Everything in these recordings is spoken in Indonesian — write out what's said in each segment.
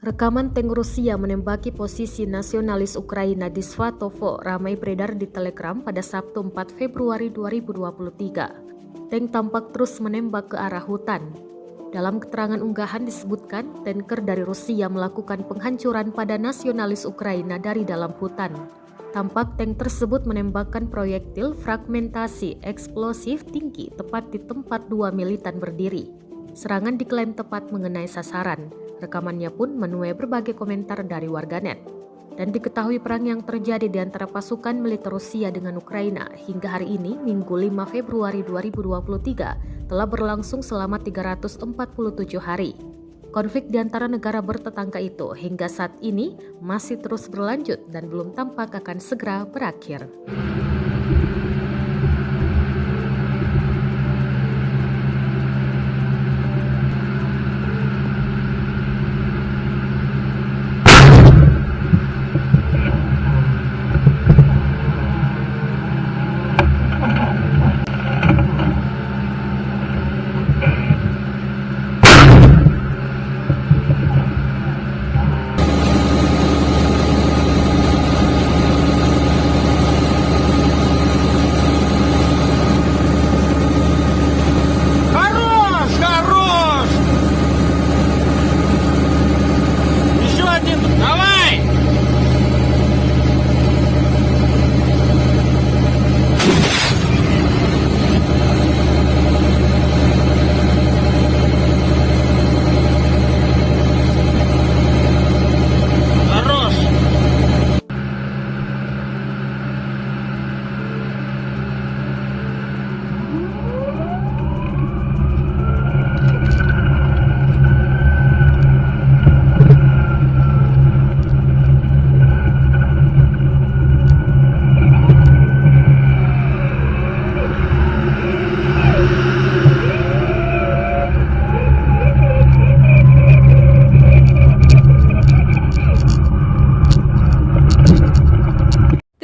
Rekaman tank Rusia menembaki posisi nasionalis Ukraina di Svatovo ramai beredar di Telegram pada Sabtu 4 Februari 2023. Tank tampak terus menembak ke arah hutan. Dalam keterangan unggahan disebutkan, tanker dari Rusia melakukan penghancuran pada nasionalis Ukraina dari dalam hutan. Tampak tank tersebut menembakkan proyektil fragmentasi eksplosif tinggi tepat di tempat dua militan berdiri. Serangan diklaim tepat mengenai sasaran. Rekamannya pun menuai berbagai komentar dari warganet. Dan diketahui perang yang terjadi di antara pasukan militer Rusia dengan Ukraina hingga hari ini, Minggu 5 Februari 2023, telah berlangsung selama 347 hari. Konflik di antara negara bertetangga itu hingga saat ini masih terus berlanjut dan belum tampak akan segera berakhir.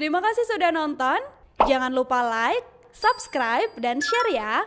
Terima kasih sudah nonton. Jangan lupa like, subscribe, dan share ya.